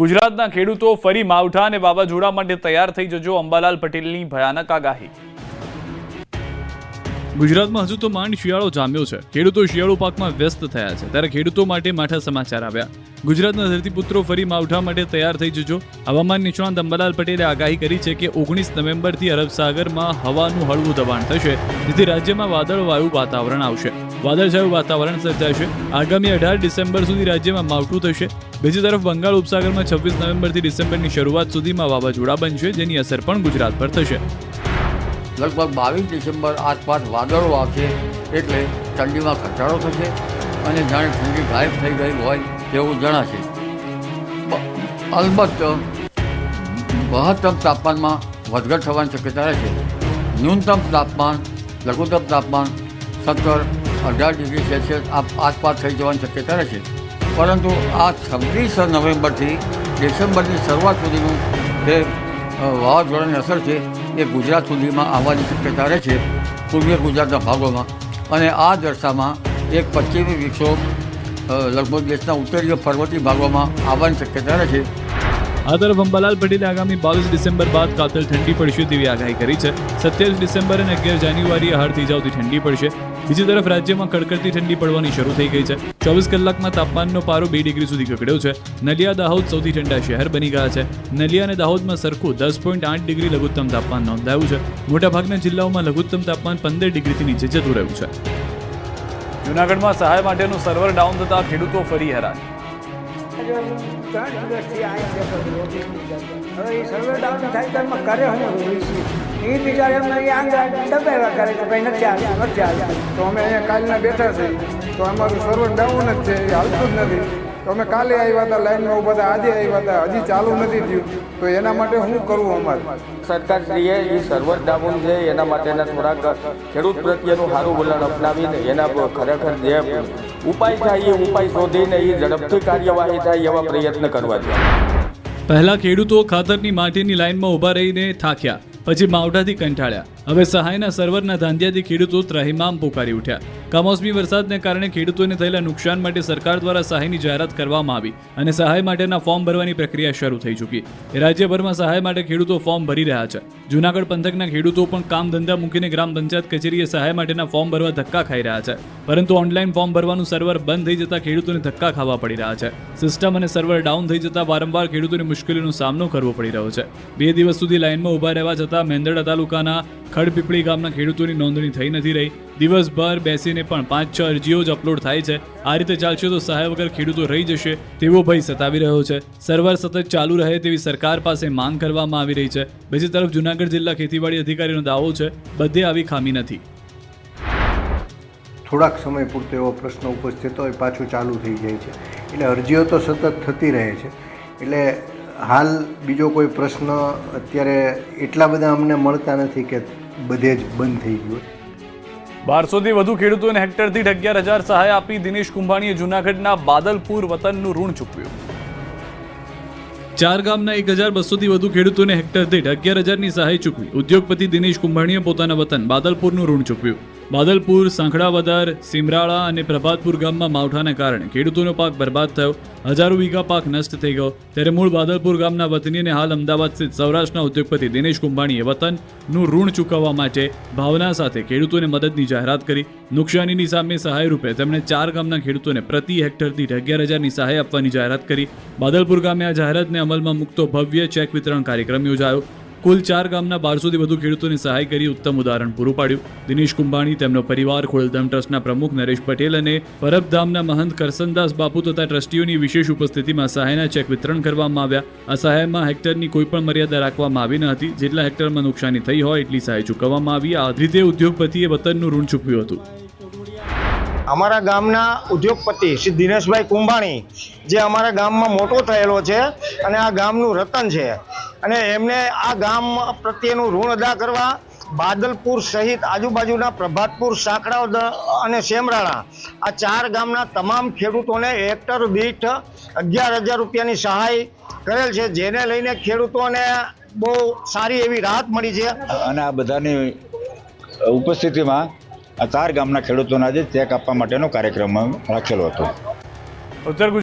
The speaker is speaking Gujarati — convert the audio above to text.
ગુજરાતના ખેડૂતો ફરી માવઠા અને વાવાઝોડા માટે તૈયાર થઈ જજો, અંબાલાલ પટેલની ભયાનક આગાહી। ગુજરાતમાં હજુ તો માંડ શિયાળો જામ્યો છે। ખેડૂતો શિયાળુ પાકમાં વ્યસ્ત થયા છે, ત્યારે ખેડૂતો માટે માઠા સમાચાર આવ્યા। ગુજરાતના ધરતીપુત્રો ફરી માવઠા માટે તૈયાર થઈ જજો। હવામાન નિષ્ણાંત અંબાલાલ પટેલે આગાહી કરી છે કે 19 નવેમ્બરથી અરબ સાગરમાં હવાનું હળવું દબાણ થશે, જેથી રાજ્યમાં વાદળવાયુ વાતાવરણ આવશે। વાદળછાયું વાતાવરણ સર્જાશે। આગામી 18 ડિસેમ્બર સુધી રાજ્યમાં માવઠું થશે। બીજી તરફ બંગાળ ઉપસાગરમાં 26 નવેમ્બરથી ડિસેમ્બરની શરૂઆત સુધીમાં વાવાઝોડા બનશે, જેની અસર પણ ગુજરાત પર થશે। લગભગ 22 ડિસેમ્બર આસપાસ વાદળો આવશે, એટલે ઠંડીમાં ઘટાડો થશે અને જાણે ઠંડી ગાયબ થઈ ગઈ હોય તેવું જણાશે। અલબત્ત મહત્તમ તાપમાનમાં વધઘટ થવાની શક્યતા રહેશે। ન્યૂનતમ તાપમાન, લઘુત્તમ તાપમાન 17-18 ડિગ્રી સેલ્સિયસ આસપાસ થઈ જવાની શક્યતા રહેશે। પરંતુ આ 26 નવેમ્બરથી ડિસેમ્બરની શરૂઆત સુધીનું જે વાવાઝોડાની અસર છે એ ગુજરાત સુધીમાં આવવાની શક્યતા રહે છે, પૂર્વીય ગુજરાતના ભાગોમાં। અને આ દશામાં એક પશ્ચિમી વિક્ષોભ લગભગ દેશના ઉત્તરીય પર્વતીય ભાગોમાં આવવાની શક્યતા રહે છે। આ તરફ અંબાલાલ પટેલે આગામી 22 ડિસેમ્બર બાદ કાતલ ઠંડી પડશે તેવી આગાહી કરી છે। 27 ડિસેમ્બર અને 11 જાન્યુઆરીએ હાડ થીજાવતી ઠંડી પડશે। બીજી તરફ રાજ્યમાં કડકડતી ઠંડી પડવાની શરૂ થઈ ગઈ છે। 24 કલાકમાં તાપમાનનો પારો 2 ડિગ્રી સુધી ગગડ્યો છે। નલિયા દાહોદ સૌથી ઠંડા શહેર બની ગયા છે। નલિયા અને દાહોદમાં સરખું 10.8 ડિગ્રી લઘુત્તમ તાપમાન નોંધાયું છે। મોટાભાગના જિલ્લાઓમાં લઘુત્તમ તાપમાન 15 ડિગ્રીથી નીચે જતું રહ્યું છે। જૂનાગઢમાં સહાય માટેનું સર્વર ડાઉન થતા ખેડૂતો ફરી હેરાન। હવે એ સર્વર ડાઉન થાય તો એમાં કરે હું એ બિચારા એમને દબાવ્યા કરે કે ભાઈ નથી આવ્યા। તો અમે અહીંયા કાલના બેઠા છીએ, તો અમારું સર્વર ડાઉન જ છે, એ હાલતું જ નથી। તો અમે કાલે આવ્યા હતા, લાઈનમાં ઊભા હતા, આજે આવ્યા હતા, હજી ચાલુ નથી થયું। તો એના માટે શું કરવું અમારે? સરકારશ્રીએ એ સર્વર ડાઉન છે એના માટેના થોડાક ખેડૂત પ્રત્યેનું સારું વલણ અપનાવીને એના ખરેખર જે ઉપાય થાય એ ઉપાય શોધીને એ ઝડપથી કાર્યવાહી થાય એવા પ્રયત્ન કરવા જોઈએ। પહેલા ખેડૂતો ખાતરની માટીની લાઈનમાં ઊભા રહીને થાક્યા, પછી માવઠાથી કંટાળ્યા। હવે સહાયના સર્વરના ધાંધિયાથી ખેડૂતો ત્રાહિમામ પોકારી ઉઠ્યા। કમોસમી વરસાદને કારણે ખેડૂતોને થયેલા નુકસાન માટે સરકાર દ્વારા સહાયની જાહેરાત કરવામાં આવી અને સહાય માટેના ફોર્મ ભરવાની પ્રક્રિયા શરૂ થઈ ચૂકી। રાજ્યભરમાં સહાય માટે ખેડૂતો ફોર્મ ભરી રહ્યા છે। જૂનાગઢ પંથકના ખેડૂતો પણ કામ ધંધા મૂકીને ગ્રામ પંચાયત કચેરીએ સહાય માટેના ફોર્મ ભરવા ધક્કા ખાઈ રહ્યા છે, પરંતુ ઓનલાઈન ફોર્મ ભરવાનું સર્વર બંધ થઈ જતા ખેડૂતોને ધક્કા ખાવા પડી રહ્યા છે। સિસ્ટમ અને સર્વર ડાઉન થઈ જતા વારંવાર ખેડૂતોને મુશ્કેલીનો સામનો કરવો પડી રહ્યો છે। 2 દિવસ સુધી લાઈનમાં ઊભા રહેવા છતાં મેંદરડા તાલુકાના ખડપીપળી ગામના ખેડૂતોની નોંધણી થઈ નથી રહી। દિવસભર બેસીને પણ 5-6 અરજીઓ જ અપલોડ થાય છે। આ રીતે ચાલશે તો સહાય વગર ખેડૂતો રહી જશે તેવો ભય સતાવી રહ્યો છે। સર્વર સતત ચાલુ રહે તેવી સરકાર પાસે માંગ કરવામાં આવી રહી છે। બીજી તરફ જૂનાગઢ જિલ્લા ખેતીવાડી અધિકારીનો દાવો છે, બધે આવી ખામી નથી। થોડાક સમય પૂરતો એવો પ્રશ્ન ઉપસ્થિત હોય પાછું ચાલુ થઈ જાય છે, એટલે અરજીઓ તો સતત થતી રહે છે। એટલે હાલ બીજો કોઈ પ્રશ્ન અત્યારે એટલા બધા અમને મળતા નથી કે બધે જ બંધ થઈ ગયું। 1200થી વધુ ખેડૂતોને હેક્ટર દીઠ 11,000 સહાય આપી દિનેશ કુંભાણીએ જૂનાગઢના બાદલપુર વતનનું ઋણ ચૂકવ્યું। 4 ગામના 1,200થી વધુ ખેડૂતોને હેક્ટર દીઠ 11,000ની સહાય ચૂકવી ઉદ્યોગપતિ દિનેશ કુંભાણીએ પોતાના વતન બાદલપુરનું ઋણ ચૂકવ્યું। બાદલપુર, સાંખડાવદર, સિમરાળા અને પ્રભાતપુર ગામમાં માવઠાને કારણે ખેડૂતોનો પાક બરબાદ થયો। હજારો વીઘા પાક નષ્ટ થઈ ગયો। ત્યારે મૂળ બાદલપુર ગામના વતનીને હાલ અમદાવાદ સ્થિત સૌરાષ્ટ્રના ઉદ્યોગપતિ દિનેશ કુંભાણીએ વતનનું ઋણ ચૂકવવા માટે ભાવના સાથે ખેડૂતોને મદદની જાહેરાત કરી। નુકસાનીની સામે સહાય રૂપે તેમણે 4 ગામના ખેડૂતોને પ્રતિ હેક્ટર દીઠ 11,000ની સહાય આપવાની જાહેરાત કરી। બાદલપુર ગામે આ જાહેરાતને અમલમાં મૂકતો ભવ્ય ચેક વિતરણ કાર્યક્રમ યોજાયો। કુલ 4 ગામના 1200થી વધુ ખેડૂતોને સહાય કરી ઉત્તમ ઉદાહરણ પૂરું પાડ્યું। દિનેશ કુંભાણી, તેમનો પરિવાર, ખોડલધામ ટ્રસ્ટના પ્રમુખ નરેશ પટેલ અને પરબધામના મહંત કરસનદાસ બાપુ તથા ટ્રસ્ટીઓની વિશેષ ઉપસ્થિતિમાં સહાયના ચેક વિતરણ કરવામાં આવ્યા। આ સહાયમાં હેક્ટરની કોઈ પણ મર્યાદા રાખવામાં આવી ન હતી। જેટલા હેક્ટરમાં નુકસાની થઈ હોય એટલી સહાય ચૂકવવામાં આવી। આ રીતે ઉદ્યોગપતિએ વતનનું ઋણ ચૂકવ્યું હતું। અમારા ગામના ઉદ્યોગપતિ શ્રી દિનેશભાઈ કુંભાણી, જે અમારા ગામમાં મોટો થયેલો છે અને આ ગામનું રતન છે, અને એમને આ ગામ પ્રત્યેનું ઋણ અદા કરવા બાદલપુર સહિત આજુબાજુના પ્રભાતપુર, સાંકળા અને સેમરાળા આ 4 ગામના તમામ ખેડૂતોને હેક્ટર દીઠ 11,000 રૂપિયાની સહાય કરેલ છે, જેને લઈને ખેડૂતોને બહુ સારી એવી રાહત મળી છે। અને આ બધાની ઉપસ્થિતિમાં આ 4 ગામના ખેડૂતોને આજે ચેક આપવા માટેનો કાર્યક્રમ રાખેલો હતો।